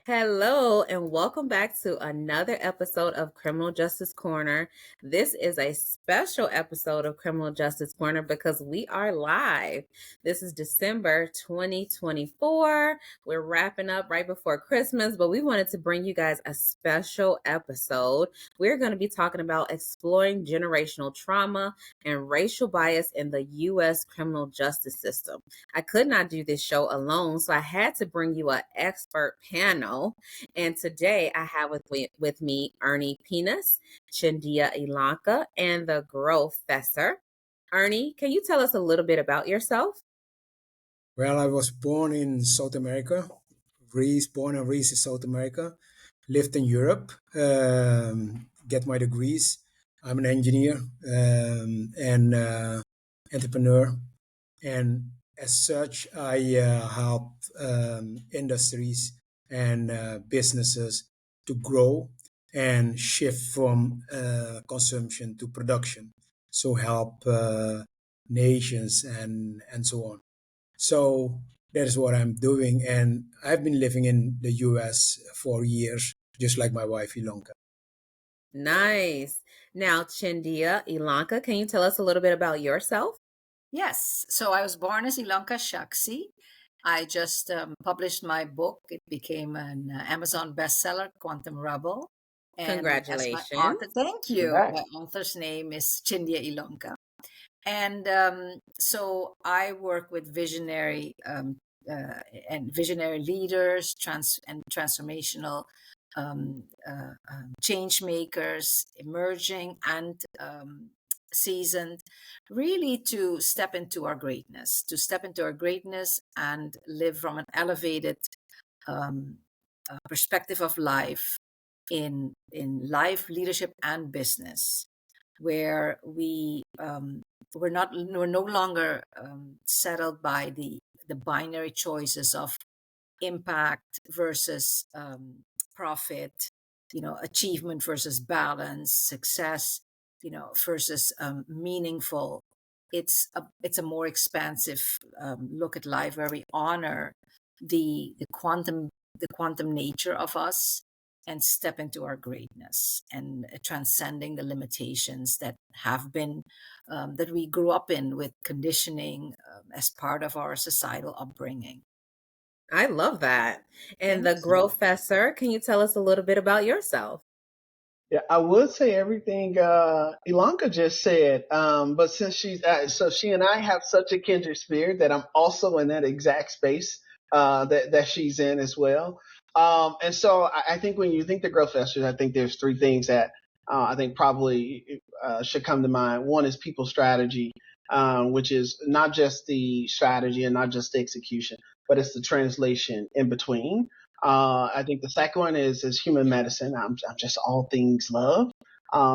Hello, and welcome back to another episode of Criminal Justice Corner. This is a special episode of Criminal Justice Corner because we are live. This is December 2024. We're wrapping up right before Christmas, but we wanted to bring you guys a special episode. We're going to be talking about exploring generational trauma and racial bias in the U.S. criminal justice system. I could not do this show alone, so I had to bring you an expert panel. And today I have with me Erney Pinas, Chindia Illonka, and the Growfessor. Erney, can you tell us a little bit about yourself? Well, I was born in South America, born and raised in South America, lived in Europe, get my degrees. I'm an engineer and entrepreneur, and as such, I help industries and businesses to grow and shift from consumption to production. So help nations and so on. So that is what I'm doing. And I've been living in the US for years, just like my wife, Illonka. Nice. Now, Chindia Illonka, can you tell us a little bit about yourself? Yes. So I was born as Illonka Shaksi. I just published my book. It became an Amazon bestseller, Quantum Rebel. And as my Congratulations. author, thank you. Congrats. My author's name is Chindia Illonka. And so I work with visionary and visionary leaders, transformational change makers, emerging and seasoned, really to step into our greatness, and live from an elevated perspective of life in life, leadership, and business, where we're no longer settled by the binary choices of impact versus profit, achievement versus balance, success, versus meaningful. It's a more expansive look at life, where we honor the quantum nature of us and step into our greatness, and transcending the limitations that have been that we grew up in with conditioning as part of our societal upbringing. I love that. And the Thank you. Growfessor, can you tell us a little bit about yourself? Yeah, I would say everything Ilonka just said, but since so she and I have such a kindred spirit that I'm also in that exact space that she's in as well. And so I think when you think the growth vectors, I think there's three things that I think probably should come to mind. One is people strategy, which is not just the strategy and not just the execution, but it's the translation in between. I think the second one is human medicine. I'm just all things love.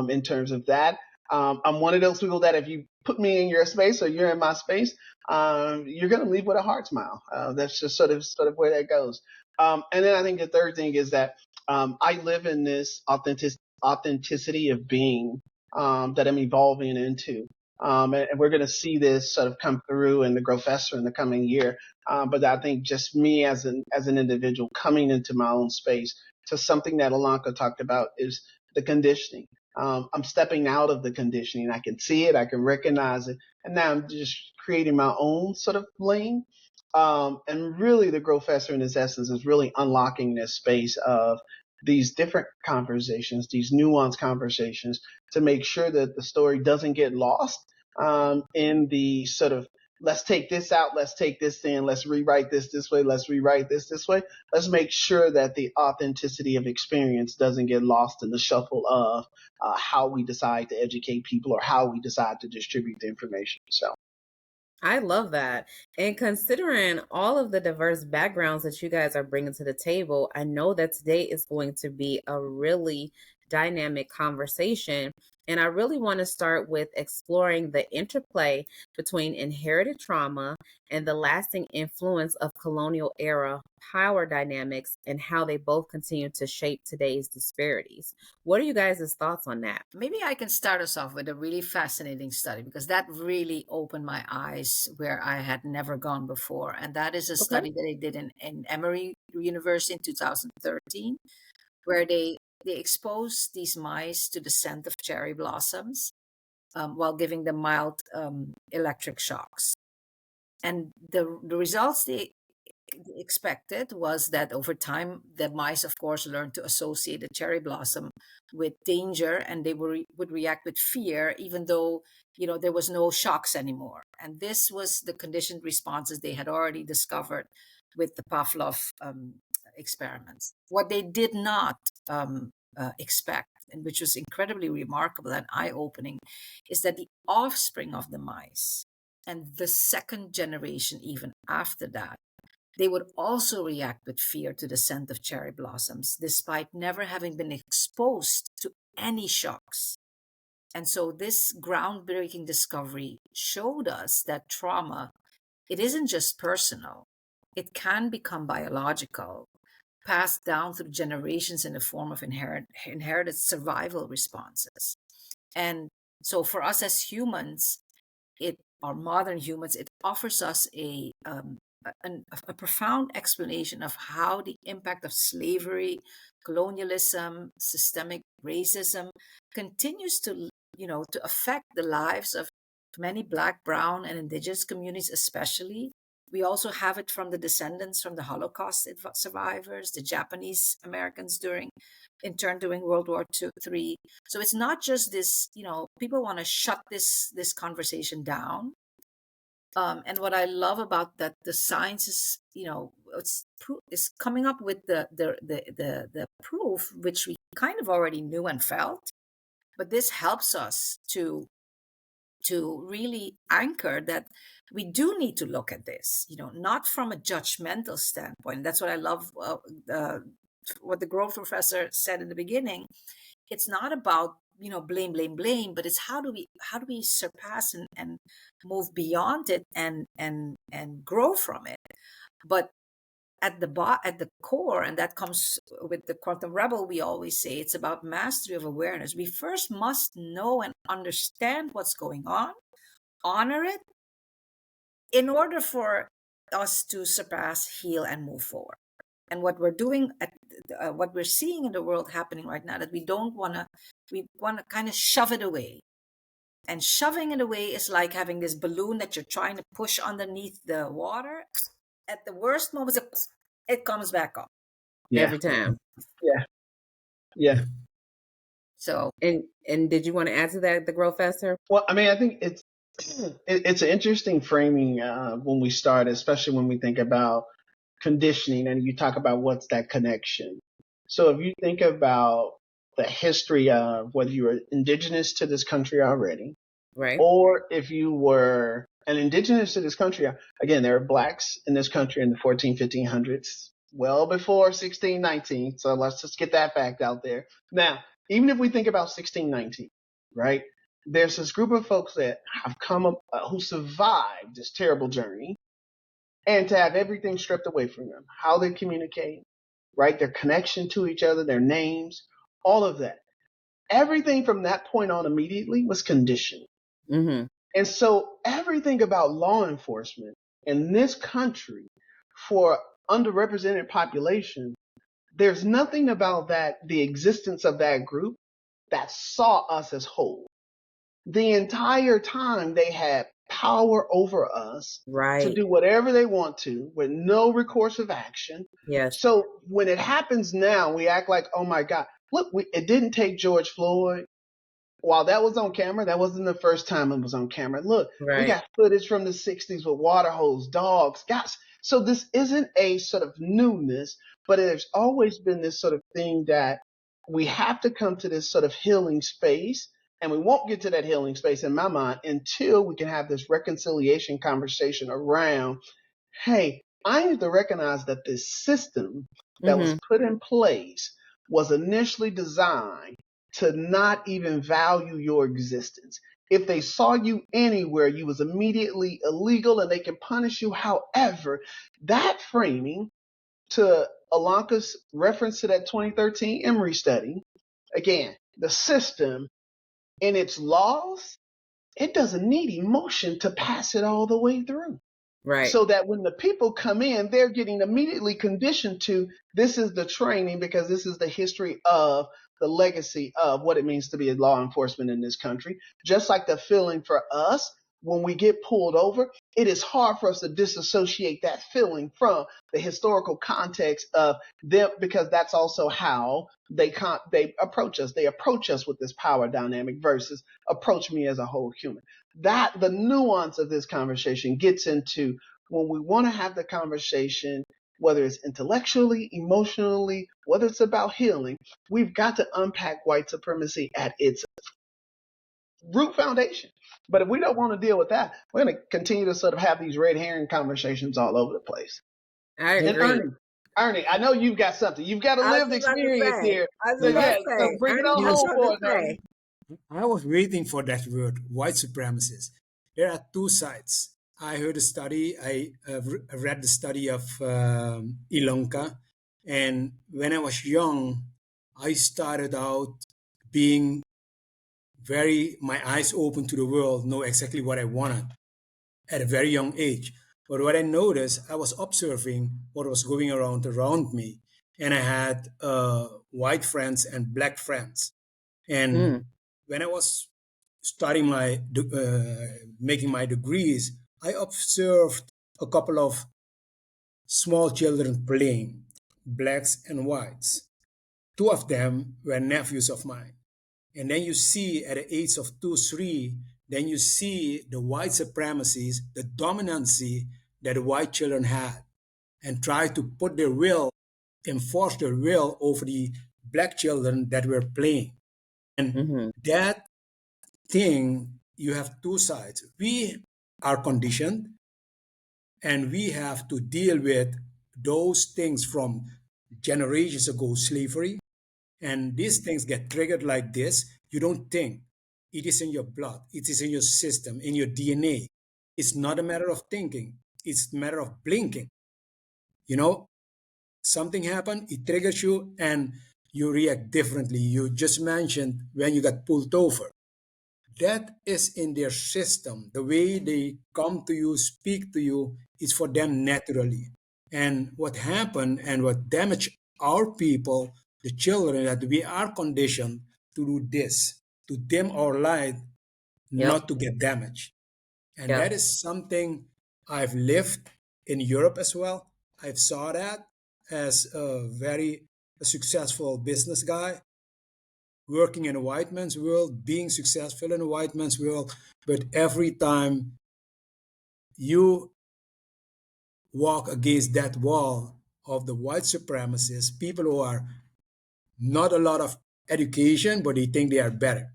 In terms of that, I'm one of those people that if you put me in your space or you're in my space, you're going to leave with a heart smile. That's just sort of where that goes. And then I think the third thing is that I live in this authenticity of being that I'm evolving into. And we're going to see this sort of come through in the Growfessor in the coming year. But I think just me as an individual coming into my own space to something that Illonka talked about is the conditioning. I'm stepping out of the conditioning. I can see it, I can recognize it, and now I'm just creating my own sort of lane. And really, the Growfessor in its essence is really unlocking this space of these different conversations, these nuanced conversations, to make sure that the story doesn't get lost in the sort of let's take this out, let's take this in, let's rewrite this way, let's rewrite this way. Let's make sure that the authenticity of experience doesn't get lost in the shuffle of how we decide to educate people or how we decide to distribute the information. So I love that. And considering all of the diverse backgrounds that you guys are bringing to the table, I know that today is going to be a really dynamic conversation. And I really want to start with exploring the interplay between inherited trauma and the lasting influence of colonial era power dynamics and how they both continue to shape today's disparities. What are you guys' thoughts on that? Maybe I can start us off with a really fascinating study, because that really opened my eyes where I had never gone before. And that is a Okay. study that they did in Emory University in 2013, where they exposed these mice to the scent of cherry blossoms while giving them mild electric shocks. And the results they expected was that over time, the mice, of course, learned to associate the cherry blossom with danger, and they would react with fear, even though there was no shocks anymore. And this was the conditioned responses they had already discovered with the Pavlov experiments. What they did not expect, and which was incredibly remarkable and eye-opening, is that the offspring of the mice and the second generation, even after that, they would also react with fear to the scent of cherry blossoms, despite never having been exposed to any shocks. And so this groundbreaking discovery showed us that trauma, it isn't just personal. It can become biological, passed down through generations in the form of inherited survival responses. And so for us as humans, our modern humans, it offers us a profound explanation of how the impact of slavery, colonialism, systemic racism continues to affect the lives of many Black, Brown, and Indigenous communities, especially. We also have it from the descendants from the Holocaust survivors, the Japanese Americans during World War II, III. So it's not just this, people want to shut this conversation down. And what I love about that, the science is, is coming up with the proof, which we kind of already knew and felt, but this helps us to really anchor that we do need to look at this, not from a judgmental standpoint. That's what I love. What the Growfessor said in the beginning. It's not about blame, but it's how do we surpass and move beyond it and grow from it. But at the core, and that comes with the Quantum Rebel, we always say it's about mastery of awareness. We first must know and understand what's going on, honor it, in order for us to surpass, heal, and move forward. And what we're doing, what we're seeing in the world happening right now, that we want to kind of shove it away. And shoving it away is like having this balloon that you're trying to push underneath the water. At the worst moments, it comes back up. Yeah. Every time. Yeah. So, and did you want to add to that, the Growfessor? Well, I mean, I think it's an interesting framing when we start, especially when we think about conditioning and you talk about what's that connection. So if you think about the history of whether you were indigenous to this country already, right, or if you were an indigenous to this country, again, there are Blacks in this country in the 1500s, well before 1619. So let's just get that fact out there. Now, even if we think about 1619, right, there's this group of folks that have come up, who survived this terrible journey, and to have everything stripped away from them, how they communicate, right, their connection to each other, their names, all of that. Everything from that point on immediately was conditioned. Mm-hmm. And so everything about law enforcement in this country for underrepresented population, there's nothing about that, the existence of that group, that saw us as whole. The entire time they had power over us, right, to do whatever they want to with no recourse of action. Yes. So when it happens now, we act like, oh my God, look, it didn't take George Floyd. While that was on camera, that wasn't the first time it was on camera. Look, Right. We got footage from the 60s with water hose, dogs, guys. So this isn't a sort of newness, but there's always been this sort of thing that we have to come to this sort of healing space. And we won't get to that healing space in my mind until we can have this reconciliation conversation around, hey, I need to recognize that this system that was put in place was initially designed to not even value your existence. If they saw you anywhere, you was immediately illegal and they can punish you. However, that framing, to Illonka's reference to that 2013 Emory study, again, the system and its laws, it doesn't need emotion to pass it all the way through. Right. So that when the people come in, they're getting immediately conditioned to, this is the training because this is the history of the legacy of what it means to be a law enforcement in this country. Just like the feeling for us when we get pulled over, it is hard for us to disassociate that feeling from the historical context of them, because that's also how they approach us. They approach us with this power dynamic versus approach me as a whole human. That the nuance of this conversation gets into when we want to have the conversation, whether it's intellectually, emotionally, whether it's about healing, we've got to unpack white supremacy at its root foundation. But if we don't want to deal with that, we're going to continue to sort of have these red herring conversations all over the place. I And agree. Ernie, I know you've got something. You've got a lived experience here. So bring it on home for us, Ernie. I was waiting for that word, white supremacist. There are two sides. I heard a study, I read the study of Illonka, and when I was young, I started out being my eyes open to the world, know exactly what I wanted at a very young age. But what I noticed, I was observing what was going around me, and I had white friends and black friends. And when I was studying making my degrees, I observed a couple of small children playing, blacks and whites. Two of them were nephews of mine. And then you see at the age of 2, 3, then you see the white supremacies, the dominancy that the white children had, and try to enforce their will over the black children that were playing. And that thing, you have two sides. We are conditioned and we have to deal with those things from generations ago, slavery. And these things get triggered like this. You don't think. It is in your blood. It is in your system, in your DNA. It's not a matter of thinking. It's a matter of blinking. Something happened, it triggers you, and you react differently. You just mentioned when you got pulled over. That is in their system. The way they come to you, speak to you, is for them naturally. And what happened and what damaged our people, the children, that we are conditioned to do this, to dim our light, not to get damaged. And that is something I've lived in Europe as well. I've saw that as a very successful business guy, working in a white man's world, being successful in a white man's world. But every time you walk against that wall of the white supremacists, people who are not a lot of education, but they think they are better.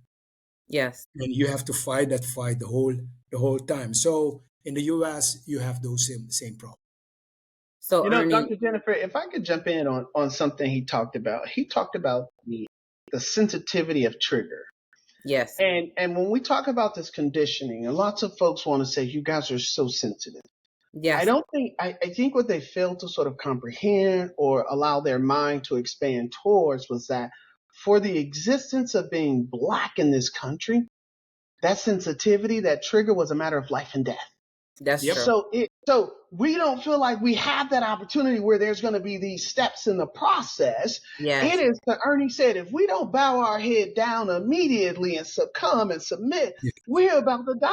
Yes. And you have to fight that fight the whole time. So in the US, you have those same problems. So Ernie, Dr. Jennifer, if I could jump in on something he talked about the sensitivity of trigger. Yes. And when we talk about this conditioning, and lots of folks want to say, you guys are so sensitive. Yes. I think what they failed to sort of comprehend or allow their mind to expand towards was that for the existence of being Black in this country, that sensitivity, that trigger was a matter of life and death. That's true. So we don't feel like we have that opportunity where there's going to be these steps in the process. Yes. It is, Ernie said, if we don't bow our head down immediately and succumb and submit, we're about to die.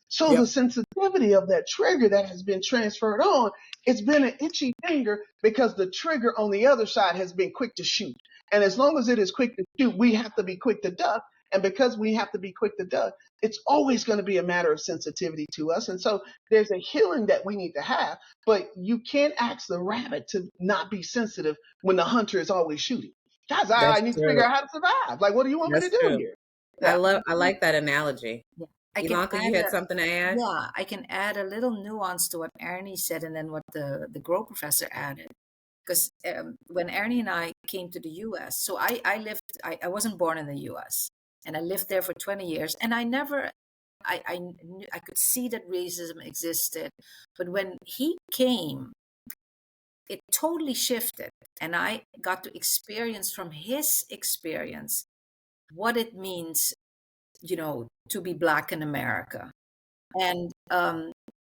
So the sensitivity of that trigger that has been transferred on, it's been an itchy finger because the trigger on the other side has been quick to shoot. And as long as it is quick to shoot, we have to be quick to duck. And because we have to be quick to duck, it's always going to be a matter of sensitivity to us. And so there's a healing that we need to have, but you can't ask the rabbit to not be sensitive when the hunter is always shooting. Guys, I need to figure out how to survive. Like, what do you want me to do here? Yeah. I like that analogy. Illonka, you had something to add? Yeah, I can add a little nuance to what Erney said and then what the Growfessor added. because when Ernie and I came to the U.S., so I wasn't born in the U.S. and I lived there for 20 years, and I could see that racism existed, but when he came, it totally shifted, and I got to experience from his experience what it means, to be Black in America. And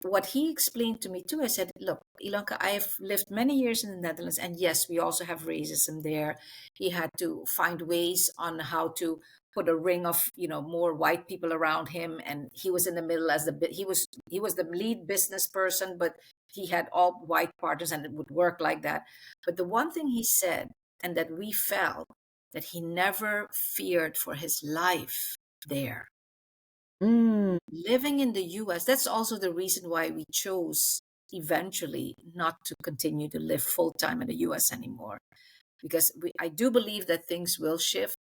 what he explained to me too, I said, look, Illonka, I've lived many years in the Netherlands, and yes, we also have racism there. He had to find ways on how to put a ring of, more white people around him, and he was in the middle as he was the lead business person, but he had all white partners, and it would work like that. But the one thing he said, and that we felt, that he never feared for his life there. Living in the US, that's also the reason why we chose eventually not to continue to live full time in the US anymore. Because I do believe that things will shift,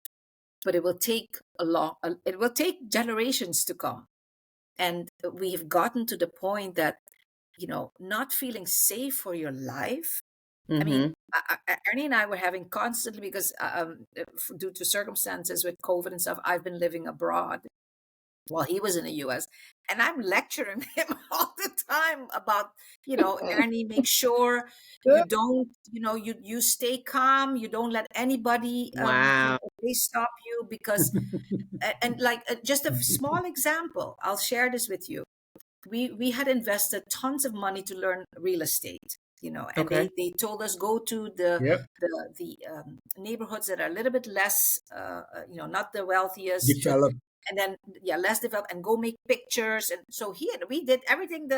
but it will take generations to come. And we have gotten to the point that, not feeling safe for your life. I mean, Ernie and I were having constantly, because due to circumstances with COVID and stuff, I've been living abroad while he was in the US. And I'm lecturing him all the time about, Ernie, make sure you don't, you stay calm. You don't let anybody, Wow. they stop you, because, and like, just a small example, I'll share this with you. We had invested tons of money to learn real estate, and Okay. they told us, go to the Yep. neighborhoods that are a little bit less, not the wealthiest, but Develop. and then less developed, and go make pictures. And so we did everything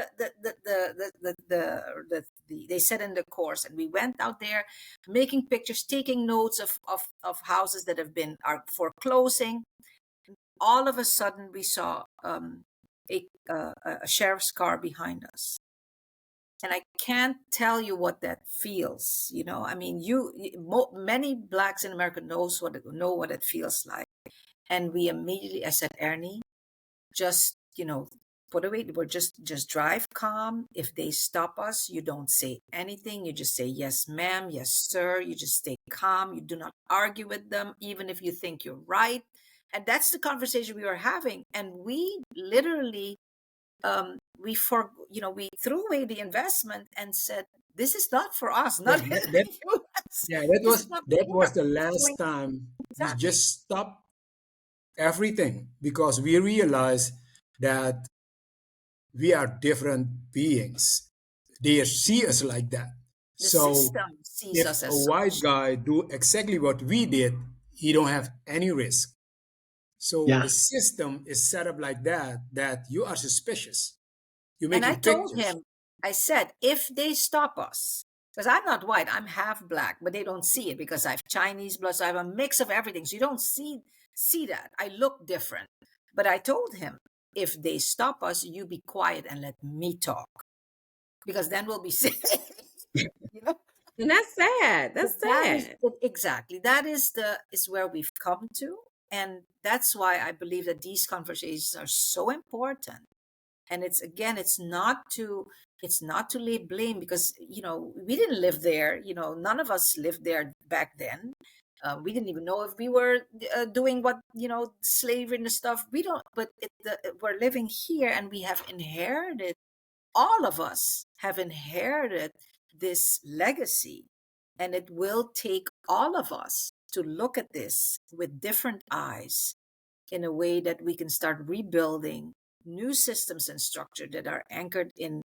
they said in the course, and we went out there making pictures, taking notes of houses that are foreclosing. All of a sudden we saw a sheriff's car behind us, and I can't tell you what that feels. I mean, many Blacks in America know what it feels like. And we immediately, I said, Ernie, just, put away. We're just drive calm. If they stop us, you don't say anything. You just say, yes, ma'am, yes, sir. You just stay calm. You do not argue with them, even if you think you're right. And that's the conversation we were having. And we literally, we threw away the investment and said, this is not for us, not in the US. Yeah, This is not that was the going last time we exactly. just stopped everything, because we realized that we are different beings. They see us like that. The So system sees if us a as white such. guy do exactly what we did, he don't have any risk. So the Yeah. system is set up like that you are suspicious. You're And I making told pictures. him, I said, if they stop us, because I'm not white, I'm half Black, but they don't see it because I have Chinese blood, so I have a mix of everything. So you don't see that. I look different. But I told him, if they stop us, you be quiet and let me talk, because then we'll be safe. And that's sad. That's That is sad. exactly, that is where we've come to. And that's why I believe that these conversations are so important. And it's not to lay blame, because we didn't live there. None of us lived there back then. We didn't even know if we were doing what, slavery and stuff. We don't, but we're living here, and we have inherited, all of us have inherited this legacy. And it will take all of us to look at this with different eyes, in a way that we can start rebuilding new systems and structure that are anchored in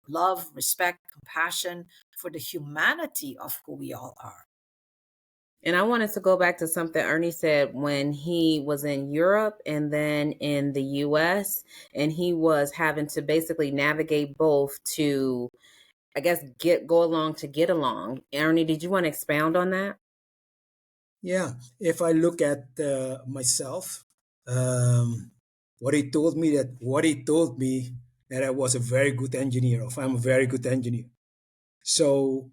love, respect, compassion for the humanity of who we all are. And I wanted to go back to something Ernie said when he was in Europe and then in the US, and he was having to basically navigate both to, I guess, go along to get along. Ernie, did you want to expound on that? Yeah, if I look at myself, what he told me that I was a very good engineer, or I'm a very good engineer. So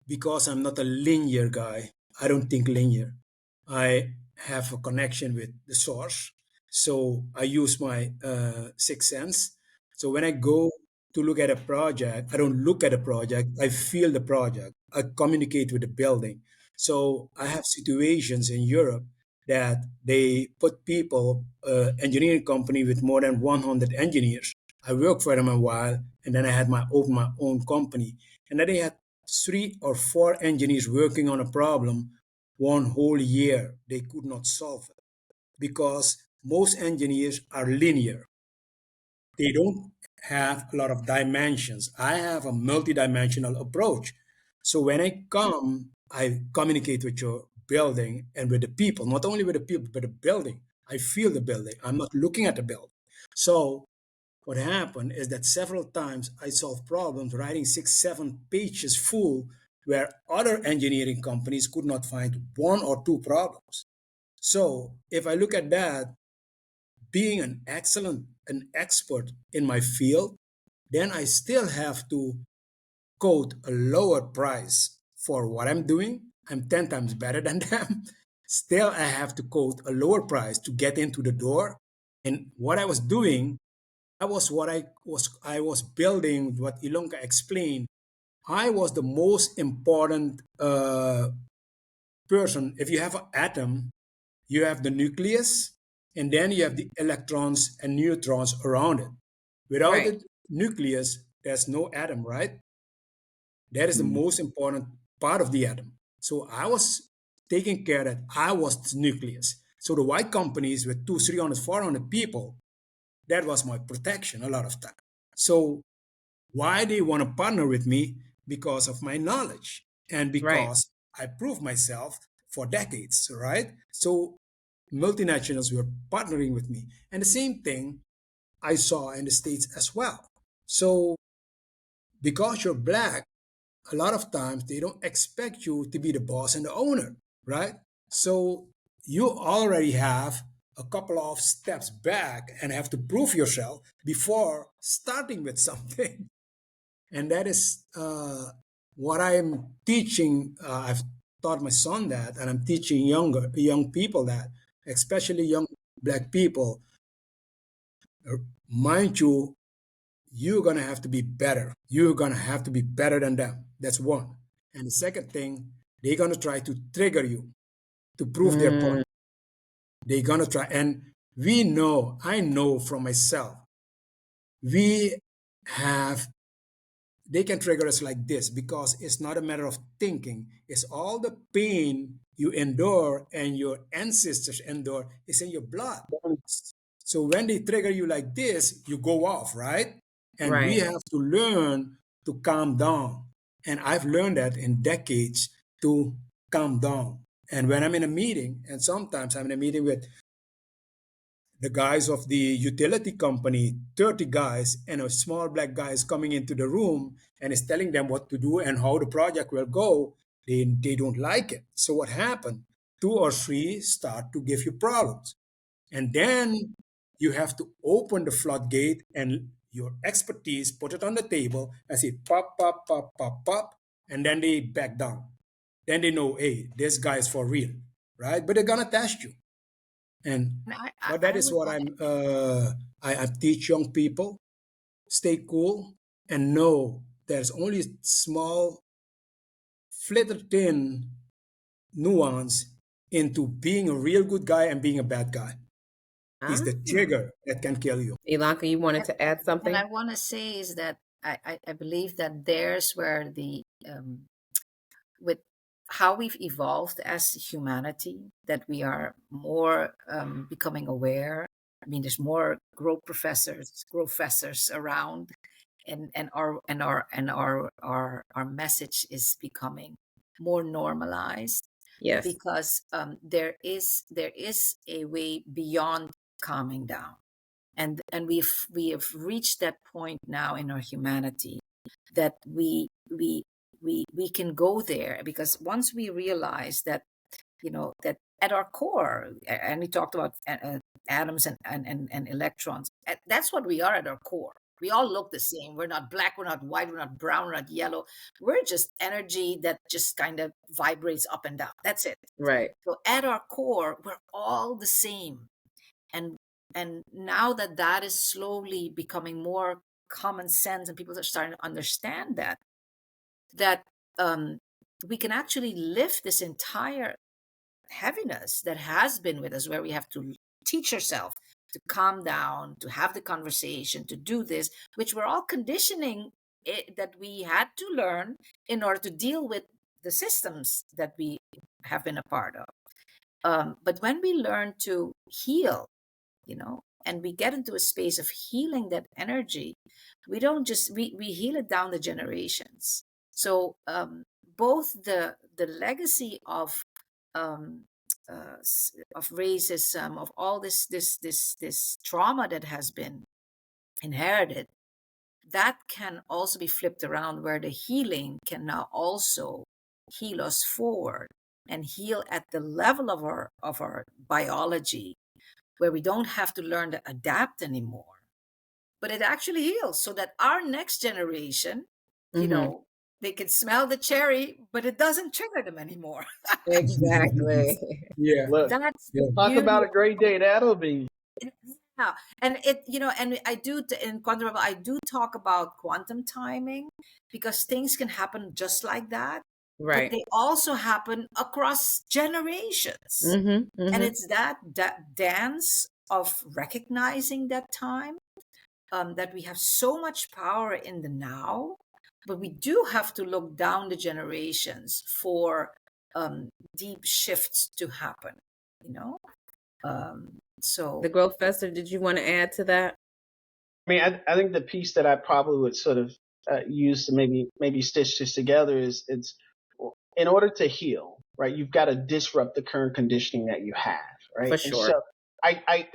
because I'm not a linear guy, I don't think linear. I have a connection with the source. So I use my sixth sense. So when I go to look at a project. I don't look at a project. I feel the project. I communicate with the building. So I have situations in Europe that they put people, engineering company with more than 100 engineers. I worked for them a while, and then I had open my own company, and then they had 3 or 4 engineers working on a problem 1 whole year. They could not solve it because most engineers are linear. They don't have a lot of dimensions. I have a multidimensional approach. So when I come, I communicate with your building and with the people, not only with the people, but the building. I feel the building. I'm not looking at the building. So what happened is that several times I solved problems writing 6, 7 pages full where other engineering companies could not find 1 or 2 problems. So if I look at that, being an expert in my field, then I still have to quote a lower price for what I'm doing. I'm 10 times better than them. Still, I have to quote a lower price to get into the door. And what I was doing, I was building what Illonka explained. I was the most important person. If you have an atom, you have the nucleus, and then you have the electrons and neutrons around it. Without Right. the nucleus, there's no atom, right? That is the most important part of the atom. So I was taking care that I was the nucleus. So the white companies with 200, 300, 400 people, that was my protection a lot of time. So why they want to partner with me? Because of my knowledge and Right. because I proved myself for decades, right? So multinationals were partnering with me. And the same thing I saw in the States as well. So because you're black, a lot of times they don't expect you to be the boss and the owner, right? So you already have a couple of steps back and have to prove yourself before starting with something. And that is what I'm teaching. I've taught my son that, and I'm teaching young people that, especially young black people. Mind you, you're gonna have to be better. You're gonna have to be better than them. That's one. And the second thing, they're gonna try to trigger you to prove their point. Mm, They're gonna try, and I know from myself, we have they can trigger us like this because it's not a matter of thinking. It's all the pain you endure and your ancestors endure is in your blood. So when they trigger you like this, you go off, right? And we right. have to learn to calm down. And I've learned that in decades to calm down. And when I'm in a meeting, and sometimes I'm in a meeting with the guys of the utility company, 30 guys, and a small black guy is coming into the room and is telling them what to do and how the project will go, they don't like it. So what happened? 2 or 3 start to give you problems. And then you have to open the floodgate and your expertise, put it on the table and say pop, pop, pop, pop, pop, and then they back down. Then they know, hey, this guy is for real, right? But they're gonna test you. And And but that I is would what add, I teach young people: stay cool and know there's only small, flitter thin nuance into being a real good guy and being a bad guy. Is Ah, the trigger that can kill you. Ilonka, you wanted and, to add and something? I want to say is that I believe that there's where the with how we've evolved as humanity, that we are more becoming aware. I mean, there's more growfessors around, and our message is becoming more normalized Yes. because there is a way beyond calming down, and we have reached that point now in our humanity that we can go there, because once we realize that, that at our core, and we talked about atoms and electrons, that's what we are at our core. We all look the same. We're not black, we're not white, we're not brown, we're not yellow. We're just energy that just kind of vibrates up and down. That's it. Right. So at our core, we're all the same. And now that is slowly becoming more common sense, and people are starting to understand that we can actually lift this entire heaviness that has been with us, where we have to teach ourselves to calm down, to have the conversation, to do this, which we're all conditioning that we had to learn in order to deal with the systems that we have been a part of. But when we learn to heal, and we get into a space of healing that energy, we don't just we heal it down the generations. So both the legacy of of racism, of all this trauma that has been inherited, that can also be flipped around, where the healing can now also heal us forward and heal at the level of our biology, where we don't have to learn to adapt anymore, but it actually heals, so that our next generation, they can smell the cherry, but it doesn't trigger them anymore. Exactly. Yeah. Look, That's Yeah. the talk beauty about a of great day that'll be. yeah. And and I do in quantum level, I do talk about quantum timing, because things can happen just like that, but Right. they also happen across generations. Mm-hmm. And Mm-hmm. it's that dance of recognizing that time, that we have so much power in the now, but we do have to look down the generations for deep shifts to happen, you know? So The Growfessor, did you want to add to that? I mean, I think the piece that I probably would sort of use to maybe stitch this together is, it's in order to heal, right? You've got to disrupt the current conditioning that you have, right? For And sure.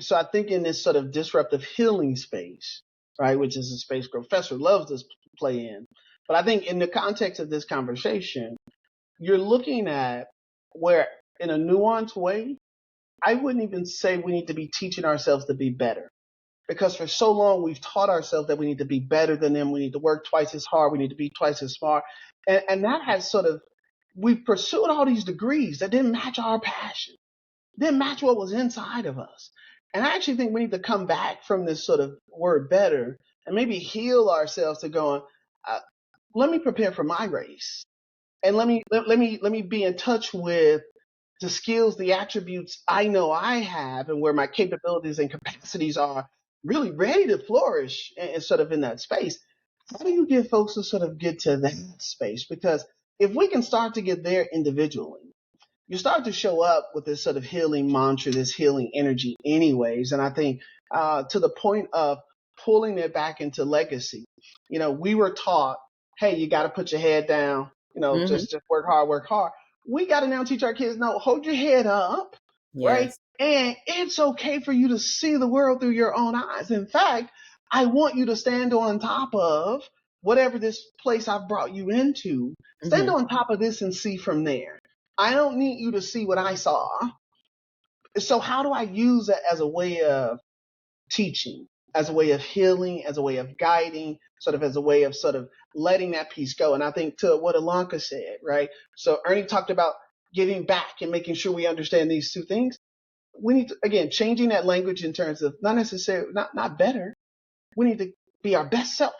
so I think in this sort of disruptive healing space, right, which is a space Growfessor loves to play in, but I think in the context of this conversation, you're looking at where, in a nuanced way, I wouldn't even say we need to be teaching ourselves to be better, because for so long we've taught ourselves that we need to be better than them. We need to work twice as hard. We need to be twice as smart. And that has sort of, we've pursued all these degrees that didn't match our passion, didn't match what was inside of us. And I actually think we need to come back from this sort of word better and maybe heal ourselves to going, uh, let me prepare for my race. And let me be in touch with the skills, the attributes I know I have, and where my capabilities and capacities are really ready to flourish, and sort of in that space. How do you get folks to sort of get to that space? Because if we can start to get there individually, you start to show up with this sort of healing mantra, this healing energy anyways. And I think to the point of pulling it back into legacy, we were taught, hey, you got to put your head down, Mm-hmm. just work hard, work hard. We got to now teach our kids, no, hold your head up, right? Yes. And it's okay for you to see the world through your own eyes. In fact, I want you to stand on top of whatever this place I've brought you into. Stand Mm-hmm. on top of this and see from there. I don't need you to see what I saw. So how do I use it as a way of teaching, as a way of healing, as a way of guiding, sort of as a way of sort of letting that piece go? And I think to what Illonka said, right? So Erney talked about giving back and making sure we understand these two things. We need to, again, changing that language in terms of not necessarily, not better. We need to be our best self.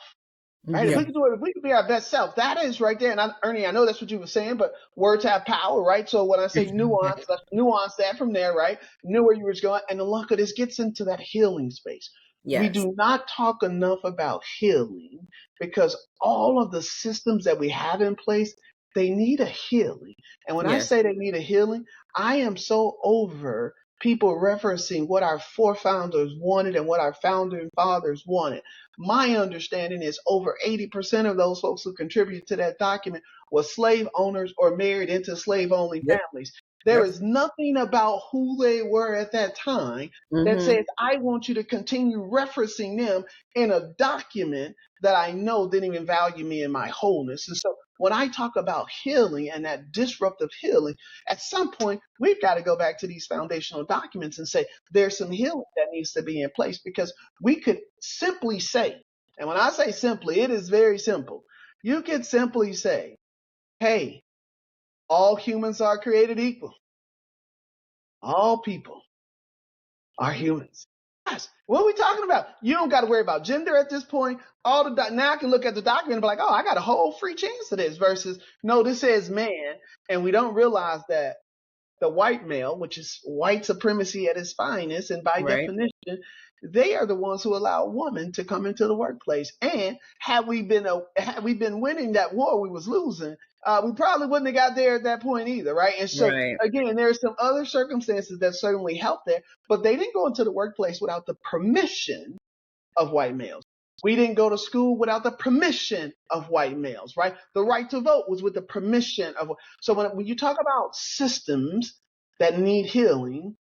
Right? If Mm-hmm. Yeah. we can do it, if we can be our best self, that is right there. And Ernie, I know that's what you were saying, but words have power, right? So when I say nuance, let's nuance that from there, right? Knew where you were going. And Illonka, this gets into that healing space. We Yes. do not talk enough about healing, because all of the systems that we have in place, they need a healing. And when I Yes. say they need a healing, I am so over people referencing what our forefathers wanted and what our founding fathers wanted. My understanding is over 80% of those folks who contributed to that document were slave owners or married into slave only Yep. families. There Yep. is nothing about who they were at that time that Mm-hmm. says, I want you to continue referencing them in a document that I know didn't even value me in my wholeness. And so when I talk about healing and that disruptive healing, at some point, we've got to go back to these foundational documents and say, there's some healing that needs to be in place, because we could simply say, and when I say simply, it is very simple. You could simply say, hey, all humans are created equal. All people are humans. What are we talking about? You don't got to worry about gender at this point. Now I can look at the document and be like, oh, I got a whole free chance of this. Versus, no, this says man, and we don't realize that the white male, which is white supremacy at its finest, and by Right. definition, they are the ones who allow women to come into the workplace. And had we been winning that war, we was losing. We probably wouldn't have got there at that point either, right? And so Right. again, there are some other circumstances that certainly helped there, but they didn't go into the workplace without the permission of white males. We didn't go to school without the permission of white males, right? The right to vote was with the permission of. So when you talk about systems that need healing,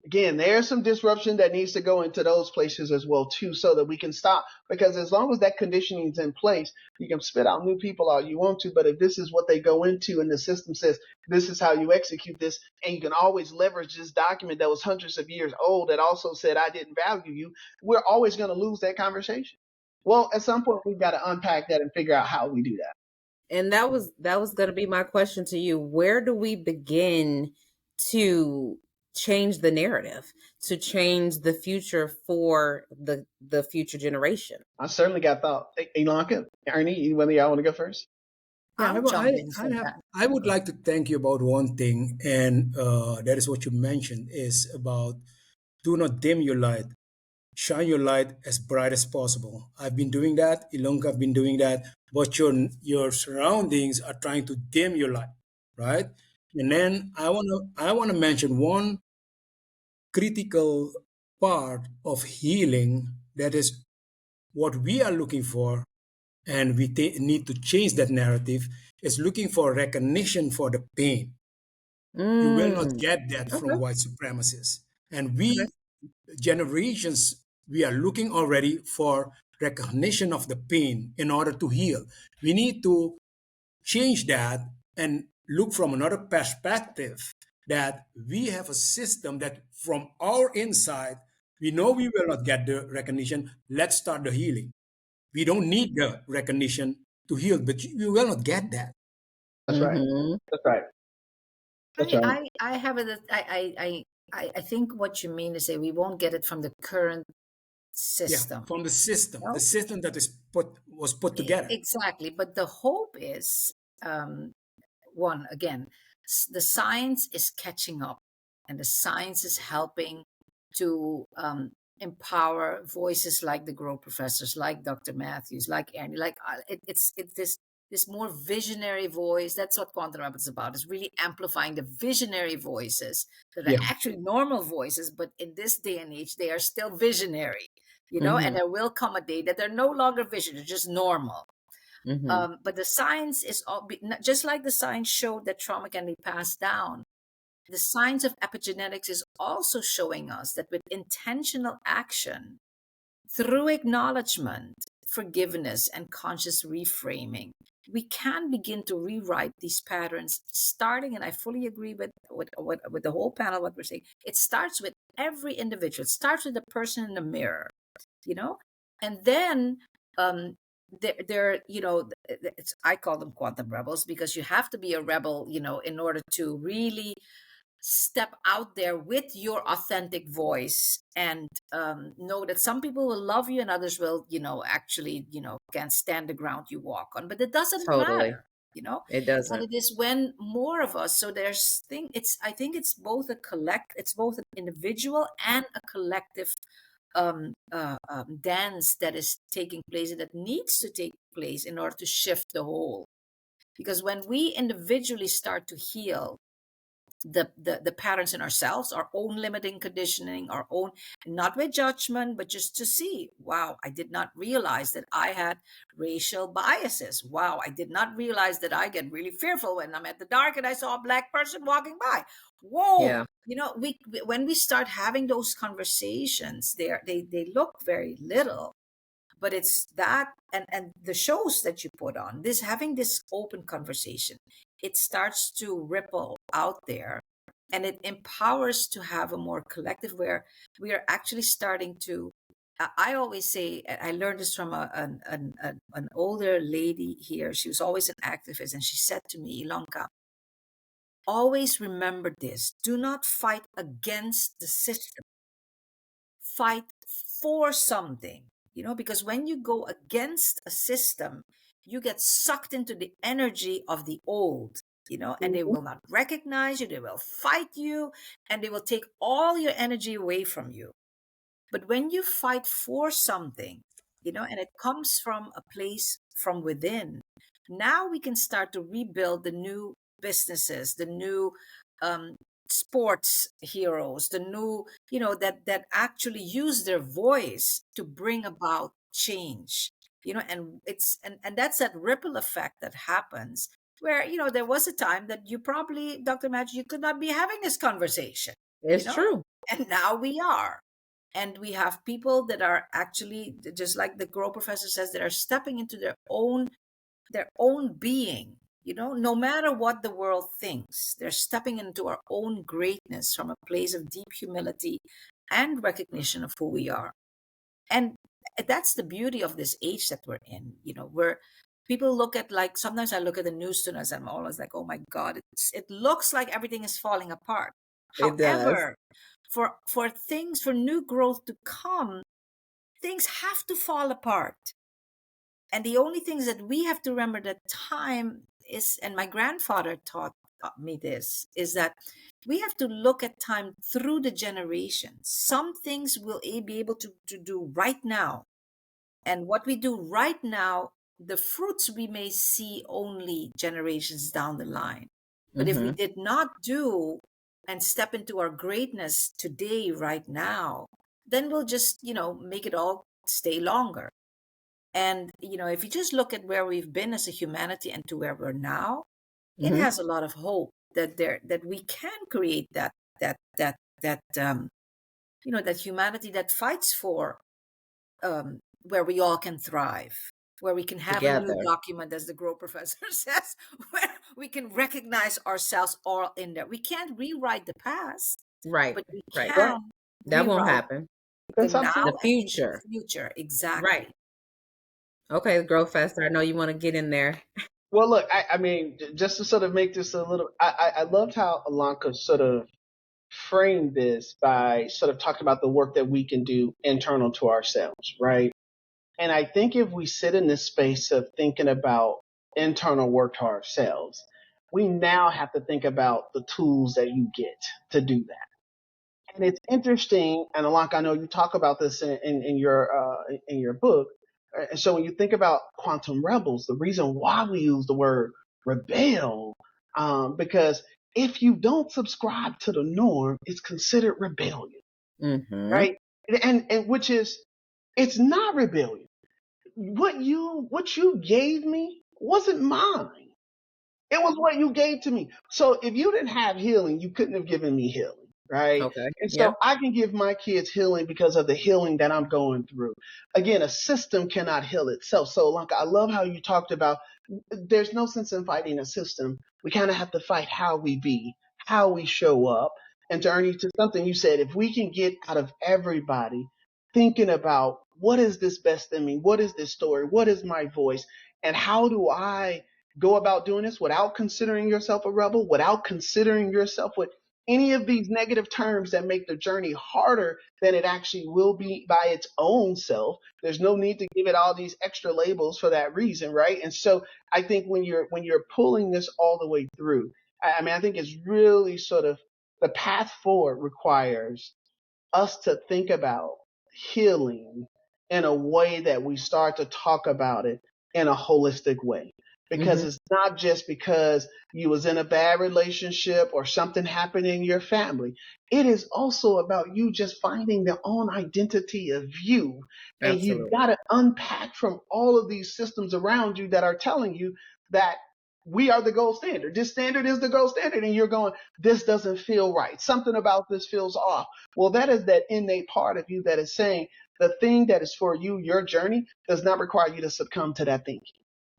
again, there's some disruption that needs to go into those places as well too, so that we can stop. Because as long as that conditioning is in place, you can spit out new people all you want to, but if this is what they go into and the system says this is how you execute this, and you can always leverage this document that was hundreds of years old that also said I didn't value you, we're always going to lose that conversation. Well, at some point we've got to unpack that and figure out how we do that. And that was going to be my question to you. Where do we begin to change the narrative, to change the future for the future generation? I certainly got thought. Illonka, Erney, whether y'all want to go first? Yeah, I would like to thank you about one thing, and that is what you mentioned, is about do not dim your light. Shine your light as bright as possible. I've been doing that. Illonka have been doing that. But your surroundings are trying to dim your light, right? And then I wanna mention one critical part of healing that is what we are looking for, and we need to change that narrative, is looking for recognition for the pain. You will not get that from white supremacists. And we, generations, we are looking already for recognition of the pain in order to heal. We need to change that and look from another perspective, that we have a system that from our inside, we know we will not get the recognition. Let's start the healing. We don't need the recognition to heal, but you will not get that. That's right. That's right. That's right. I have it. I think what you mean to say, we won't get it from the current system. Yeah, from the system, the system that was put together. Exactly. But the hope is, one, again, the science is catching up, and the science is helping to empower voices like the Growfessors, like Dr. Matthews, like Erney, like it's this more visionary voice. That's what Quantum Rabbit is about. It's really amplifying the visionary voices that are actually normal voices, but in this day and age, they are still visionary, and there will come a day that they're no longer visionary, just normal. But the science is just like the science showed that trauma can be passed down. The science of epigenetics is also showing us that with intentional action, through acknowledgement, forgiveness, and conscious reframing, we can begin to rewrite these patterns, starting, and I fully agree with the whole panel, what we're saying. It starts with every individual. It starts with the person in the mirror, and then I call them quantum rebels, because you have to be a rebel, in order to really step out there with your authentic voice, and know that some people will love you and others will, actually, can't stand the ground you walk on. But it doesn't matter, It doesn't. But it is when more of us. So I think it's both it's both an individual and a collective dance that is taking place, and that needs to take place in order to shift the whole. Because when we individually start to heal the patterns in ourselves, our own limiting conditioning, our own, not with judgment, but just to see, wow, I did not realize that I had racial biases. Wow, I did not realize that I get really fearful when I'm at the dark and I saw a Black person walking by. Whoa, when we start having those conversations, they look very little. But it's that, and the shows that you put on, having this open conversation, it starts to ripple out there, and it empowers to have a more collective, where we are actually starting to. I always say, I learned this from an older lady here. She was always an activist, and she said to me, Illonka, always remember this: do not fight against the system. Fight for something, because when you go against a system, you get sucked into the energy of the old, and they Mhm. will not recognize you, they will fight you, and they will take all your energy away from you. But when you fight for something, and it comes from a place from within, now we can start to rebuild the new businesses, the new um, sports heroes, the new, that actually use their voice to bring about change. And and that's that ripple effect that happens where, there was a time that you probably, Dr. Madge, you could not be having this conversation, It's true. and now we are. And we have people that are actually, just like the Grow Professor says, that are stepping into their own being, no matter what the world thinks, they're stepping into our own greatness from a place of deep humility and recognition of who we are. And that's the beauty of this age that we're in, where people look at, like, sometimes I look at the news tonight and I'm always like, oh my God, it looks like everything is falling apart. It does. However, for new growth to come, things have to fall apart. And the only things that we have to remember, that time is, and my grandfather taught me this, is that we have to look at time through the generations. Some things we'll be able to do right now. And what we do right now, the fruits we may see only generations down the line. But if we Mm-hmm. did not do and step into our greatness today, right now, then we'll just, make it all stay longer. And, if you just look at where we've been as a humanity and to where we're now, it Mm-hmm. has a lot of hope that we can create that humanity that fights for, where we all can thrive, where we can have a new Together. document, as the Grow Professor says, where we can recognize ourselves all in there. We can't rewrite the past, Right. but we Right. Right. can That won't rewrite happen. the That's now The absolutely. and into the future. future. Right. Exactly. Okay, Growfessor, I know you want to get in there. Well, look, I mean, just to sort of make this a little, I loved how Illonka sort of framed this by sort of talking about the work that we can do internal to ourselves, right? And I think if we sit in this space of thinking about internal work to ourselves, we now have to think about the tools that you get to do that. And it's interesting, and Alok, I know you talk about this in your book. And so when you think about quantum rebels, the reason why we use the word rebel, because if you don't subscribe to the norm, it's considered rebellion, Mm-hmm. right? And which is, it's not rebellion. What you gave me wasn't mine. It was what you gave to me. So if you didn't have healing, you couldn't have given me healing, right? Okay. And Yeah. so I can give my kids healing because of the healing that I'm going through. Again, a system cannot heal itself. So, Lanka, I love how you talked about there's no sense in fighting a system. We kind of have to fight how we be, how we show up. And to Ernie, to something you said, if we can get out of everybody thinking about what is this best in me, what is this story, what is my voice, and how do I go about doing this without considering yourself a rebel, without considering yourself with any of these negative terms that make the journey harder than it actually will be by its own self. There's no need to give it all these extra labels for that reason, right? And so I think when you're pulling this all the way through, I mean, I think it's really sort of the path forward requires us to think about healing in a way that we start to talk about it in a holistic way. Because Mm-hmm. it's not just because you was in a bad relationship or something happened in your family. It is also about you just finding the own identity of you. And you've Absolutely. got to unpack from all of these systems around you that are telling you that we are the gold standard. This standard is the gold standard. And you're going, this doesn't feel right. Something about this feels off. Well, that is that innate part of you that is saying the thing that is for you, your journey, does not require you to succumb to that thinking,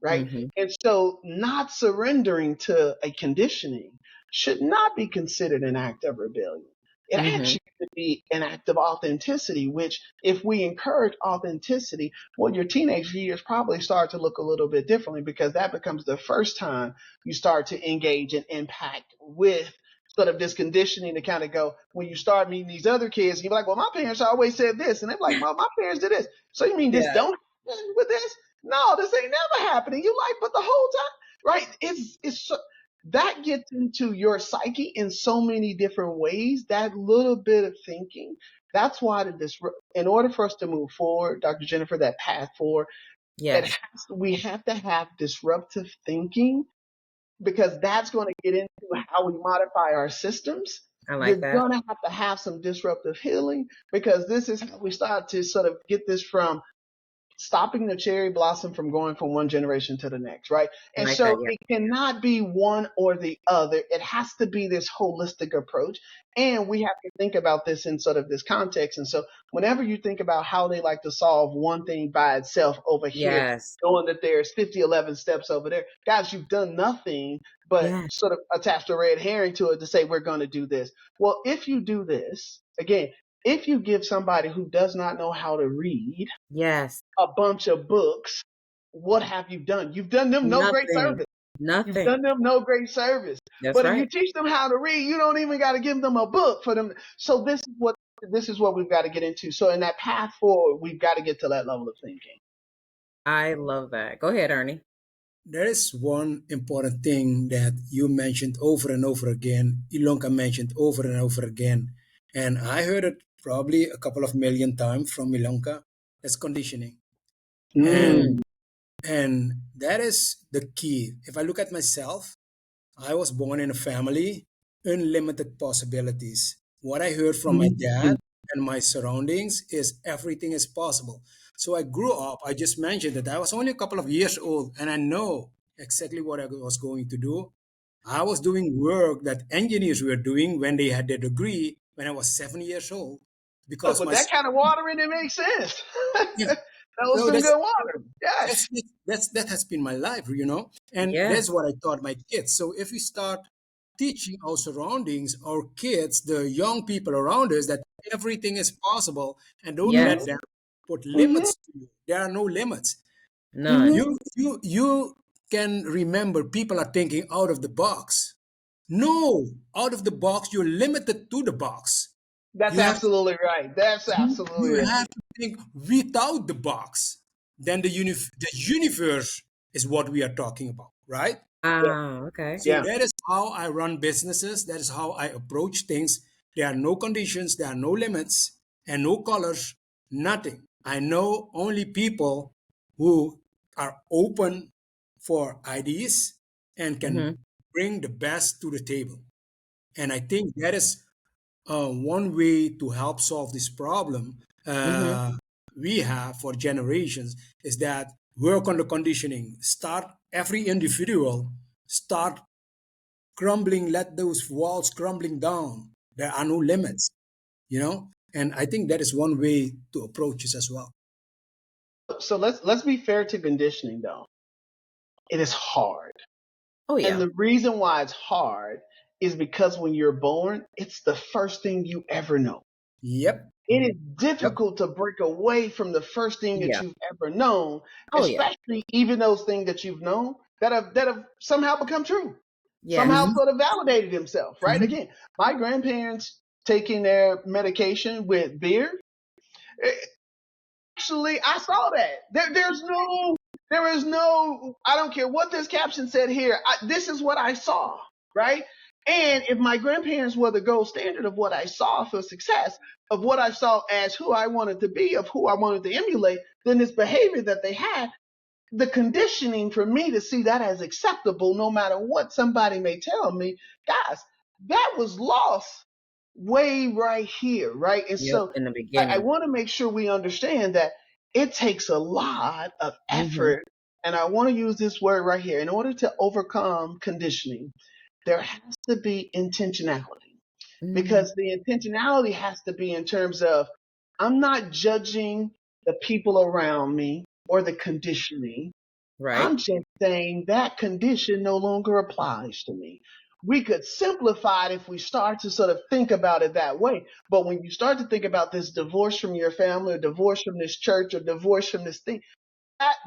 right? Mm-hmm. And so not surrendering to a conditioning should not be considered an act of rebellion. It Mm-hmm. actually should be an act of authenticity, which if we encourage authenticity, well, your teenage years probably start to look a little bit differently because that becomes the first time you start to engage and impact with sort of this conditioning to kind of go, when you start meeting these other kids, you're like, well, my parents always said this. And they're like, well, my parents did this. So you mean this don't happen with this? No, this ain't never happening. You like, but the whole time, right? It's so, that gets into your psyche in so many different ways. That little bit of thinking. That's why in order for us to move forward, Dr. Jennifer, that path forward, Yes. we have to have disruptive thinking, because that's going to get into how we modify our systems. I like You're that. going to have some disruptive healing, because this is how we start to sort of get this from stopping the cherry blossom from going from one generation to the next, right? And Like so that, yeah. it cannot be one or the other. It has to be this holistic approach. And we have to think about this in sort of this context. And so whenever you think about how they like to solve one thing by itself over here, Yes. knowing that there's 50, 11 steps over there, guys, you've done nothing but Yeah. sort of attach a red herring to it to say, we're going to do this. Well, if you do this, again, if you give somebody who does not know how to read Yes. a bunch of books, what have you done? You've done them no great Nothing. service. You've Nothing. done them no great service. That's But if right. you teach them how to read, you don't even got to give them a book for them. So this is what we've got to get into. So in that path forward, we've got to get to that level of thinking. I love that. Go ahead, Erney. There is one important thing that you mentioned over and over again, Illonka mentioned over and over again, and I heard it probably a couple of million times from Illonka. That's conditioning. Mm. And that is the key. If I look at myself, I was born in a family, unlimited possibilities. What I heard from my dad and my surroundings is everything is possible. So I grew up, I just mentioned that I was only a couple of years old and I know exactly what I was going to do. I was doing work that engineers were doing when they had their degree when I was 7 years old. Look, Because with my that kind of water in it makes sense. yeah, That was so some good water. that's Yes. that has been my life, and Yeah. that's what I taught my kids. So if we start teaching our surroundings, our kids, the young people around us, that everything is possible, and don't Yes. let them put Mm-hmm. limits to you. There are no limits. None. You can remember people are thinking out of the box. No, out of the box, you're limited to the box. That's You have absolutely right. That's absolutely you right. have to think without the box. Then the universe is what we are talking about, right? Okay. So Yeah. that is how I run businesses. That is how I approach things. There are no conditions, there are no limits, and no colors, nothing. I know only people who are open for ideas and can Mm-hmm. bring the best to the table. And I think that is one way to help solve this problem Mm-hmm. we have for generations is that work on the conditioning. Start every individual, start crumbling, let those walls crumbling down. There are no limits. And I think that is one way to approach this as well. So let's be fair to conditioning though. It is hard. Oh And yeah. the reason why it's hard is because when you're born, it's the first thing you ever know. Yep. It is Yep. difficult to break away from the first thing that Yeah. you've ever known, Oh yeah. especially even those things that you've known that have somehow become true, somehow Yes. Mhm. sort of validated themselves, right? Mhm. Again, my grandparents taking their medication with beer. Actually, I saw that. There is no, I don't care what this caption said here. This is what I saw, right? And if my grandparents were the gold standard of what I saw for success, of what I saw as who I wanted to be, of who I wanted to emulate, then this behavior that they had, the conditioning for me to see that as acceptable, no matter what somebody may tell me, guys, that was lost way right here, right? And Yep. so In the I beginning. want to make sure we understand that it takes a lot of Mm-hmm. effort. And I want to use this word right here. In order to overcome conditioning, there has to be intentionality, Mm-hmm. because the intentionality has to be in terms of I'm not judging the people around me or the conditioning. Right. I'm just saying that condition no longer applies to me. We could simplify it if we start to sort of think about it that way. But when you start to think about this divorce from your family or divorce from this church or divorce from this thing,